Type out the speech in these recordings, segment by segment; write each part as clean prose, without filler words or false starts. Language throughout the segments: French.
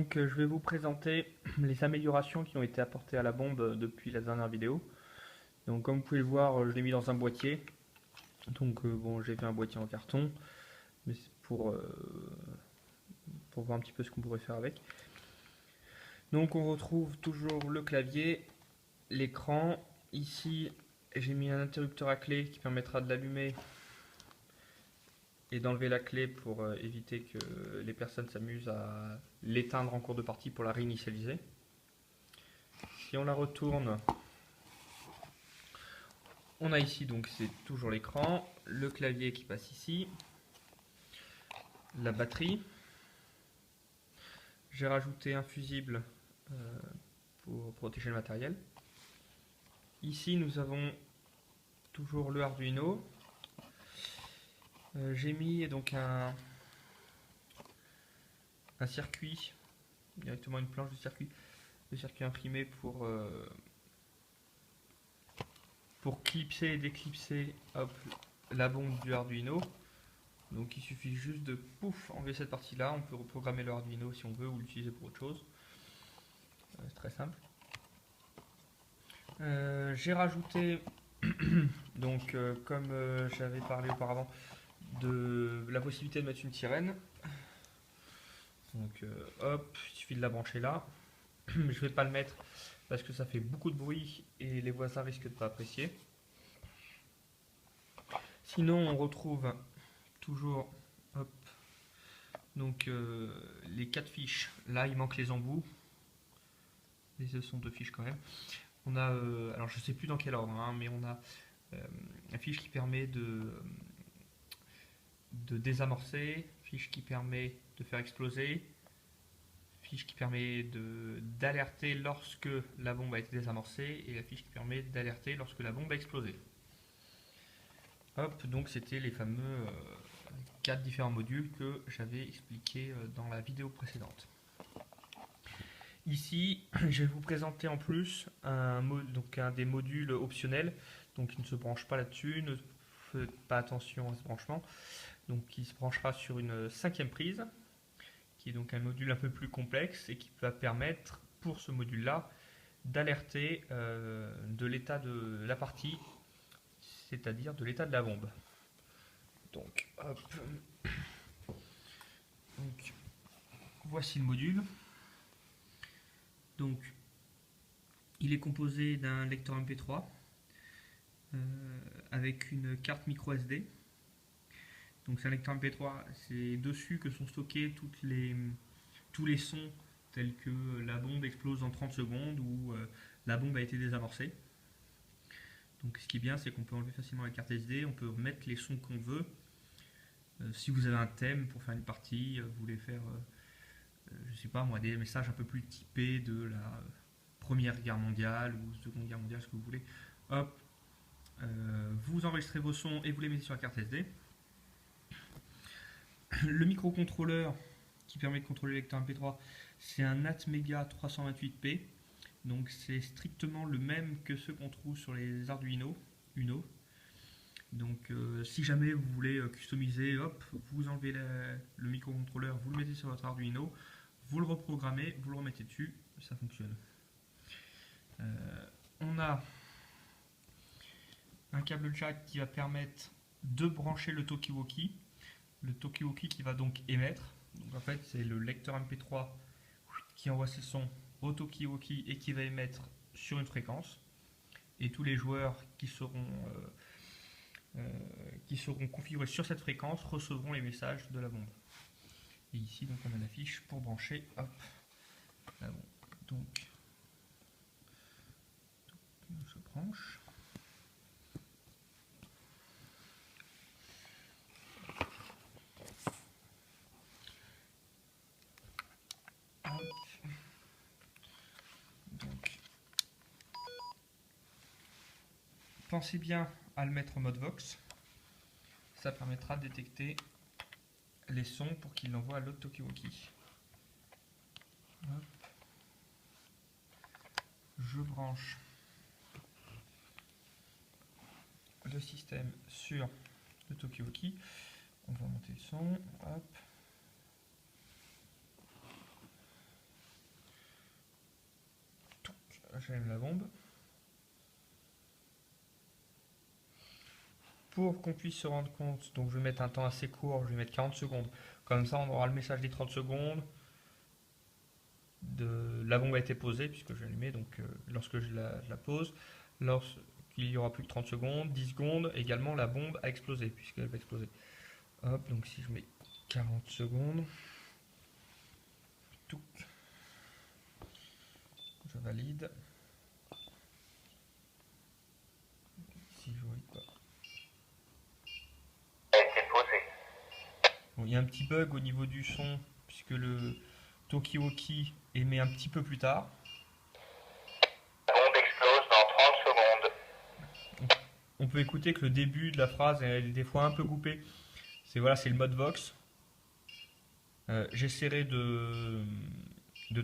Je vais vous présenter les améliorations qui ont été apportées à la bombe depuis la dernière vidéo. Donc comme vous pouvez le voir, je l'ai mis dans un boîtier. Bon, j'ai fait un boîtier en carton, mais c'est pour voir un petit peu ce qu'on pourrait faire avec. Donc on retrouve toujours le clavier, l'écran. Ici, j'ai mis un interrupteur à clé qui permettra de l'allumer et d'enlever la clé pour éviter que les personnes s'amusent à l'éteindre en cours de partie pour la réinitialiser. Si on la retourne, on a ici donc c'est toujours l'écran, le clavier qui passe ici, la batterie. J'ai rajouté un fusible pour protéger le matériel. Ici nous avons toujours le Arduino. J'ai mis donc un circuit, directement une planche de circuit imprimé pour clipser et déclipser la bombe du Arduino. Donc il suffit juste de enlever cette partie là, on peut reprogrammer le Arduino si on veut ou l'utiliser pour autre chose. C'est très simple. J'ai rajouté donc comme j'avais parlé auparavant de la possibilité de mettre une sirène. Donc hop, il suffit de la brancher là. Je ne vais pas le mettre parce que ça fait beaucoup de bruit et les voisins risquent de ne pas apprécier. Sinon on retrouve toujours donc les 4 fiches. Là il manque les embouts, mais ce sont 2 fiches quand même. On a, alors je sais plus dans quel ordre, mais on a une fiche qui permet de désamorcer, fiche qui permet de faire exploser, fiche qui permet d'alerter lorsque la bombe a été désamorcée et la fiche qui permet d'alerter lorsque la bombe a explosé. Donc c'était les fameux 4 différents modules que j'avais expliqués dans la vidéo précédente. Ici, je vais vous présenter en plus un des modules optionnels, donc qui ne se branche pas là-dessus, ne faites pas attention à ce branchement, donc qui se branchera sur une 5e prise, qui est donc un module un peu plus complexe et qui va permettre pour ce module-là d'alerter de l'état de la partie, c'est-à-dire de l'état de la bombe. Donc, voici le module. Donc, il est composé d'un lecteur MP3 avec une carte micro SD. Donc c'est un lecteur MP3, c'est dessus que sont stockés tous les sons tels que la bombe explose en 30 secondes ou la bombe a été désamorcée. Donc ce qui est bien, c'est qu'on peut enlever facilement la carte SD, on peut mettre les sons qu'on veut. Si vous avez un thème pour faire une partie, vous voulez faire, je sais pas moi, des messages un peu plus typés de la Première Guerre mondiale ou Seconde Guerre mondiale, ce que vous voulez, hop, vous enregistrez vos sons et vous les mettez sur la carte SD. Le microcontrôleur qui permet de contrôler le lecteur MP3, c'est un Atmega 328P. Donc c'est strictement le même que ceux qu'on trouve sur les Arduino Uno. Donc si jamais vous voulez customiser, hop, vous enlevez le microcontrôleur, vous le mettez sur votre Arduino, vous le reprogrammez, vous le remettez dessus, ça fonctionne. On a un câble jack qui va permettre de brancher le Talkie-Walkie. Le Talkie-Walkie qui va donc émettre. Donc en fait, c'est le lecteur MP3 qui envoie ses sons au Talkie-Walkie et qui va émettre sur une fréquence. Et tous les joueurs qui seront configurés sur cette fréquence recevront les messages de la bombe. Et ici, donc, on a la fiche pour brancher la bombe. Donc, on se branche. Pensez bien à le mettre en mode Vox. Ça permettra de détecter les sons pour qu'il l'envoie à l'autre Talkie-Walkie. Je branche le système sur le Talkie-Walkie. On va monter le son. Hop. j'allume la bombe. Pour qu'on puisse se rendre compte, donc je vais mettre un temps assez court, je vais mettre 40 secondes. Comme ça, on aura le message des 30 secondes. La bombe a été posée, puisque je l'ai allumée, donc lorsque je la pose, lorsqu'il y aura plus que 30 secondes, 10 secondes, également la bombe a explosé, puisqu'elle va exploser. Hop, donc si je mets 40 secondes, tout, je valide. Si je valide pas. Bon, il y a un petit bug au niveau du son, puisque le Talkie-Walkie émet un petit peu plus tard. La bombe explose dans 30 secondes. On peut écouter que le début de la phrase est des fois un peu coupé. C'est voilà, c'est le mode Vox. J'essaierai de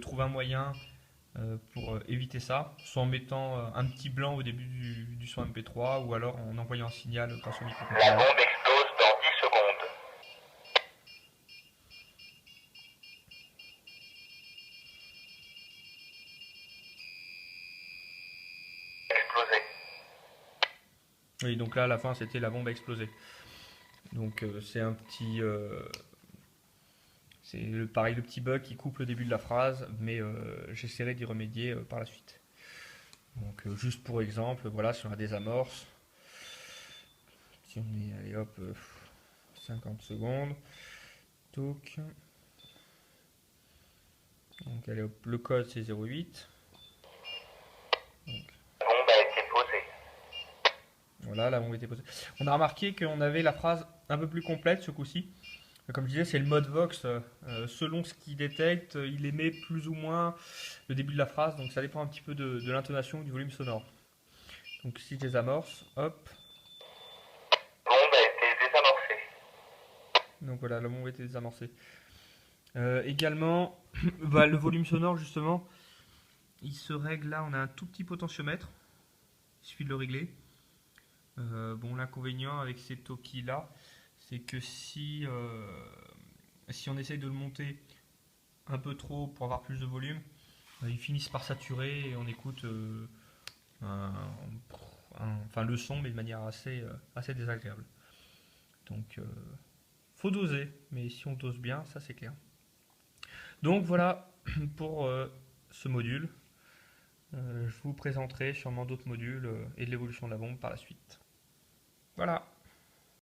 trouver un moyen pour éviter ça, soit en mettant un petit blanc au début du son MP3 ou alors en envoyant un signal grâce au La microcontrôleur. bombe explose dans 10 secondes. Explosé. Oui, donc là à la fin c'était la bombe a explosé. Donc c'est un petit. Pareil, le petit bug qui coupe le début de la phrase, mais j'essaierai d'y remédier par la suite. Donc juste pour exemple, voilà, si on a des amorces, si on est, allez hop, 50 secondes, toc. Donc allez hop, le code c'est 08. Donc, La bombe a été posée. voilà, la bombe était posée. On a remarqué qu'on avait la phrase un peu plus complète ce coup-ci. Comme je disais, c'est le mode Vox. Selon ce qu'il détecte, il émet plus ou moins le début de la phrase. Donc ça dépend un petit peu de l'intonation ou du volume sonore. Donc si je désamorce, hop. La bombe a été désamorcée. Donc voilà, la bombe a été désamorcée. Également, bah, le volume sonore justement, il se règle là. On a un tout petit potentiomètre. Il suffit de le régler. Bon, l'inconvénient avec ces Talkie là, c'est que si on essaye de le monter un peu trop pour avoir plus de volume, ils finissent par saturer et on écoute enfin, le son, mais de manière assez désagréable. Donc, faut doser, mais si on dose bien, ça c'est clair. Donc voilà pour ce module. Je vous présenterai sûrement d'autres modules et de l'évolution de la bombe par la suite. Voilà.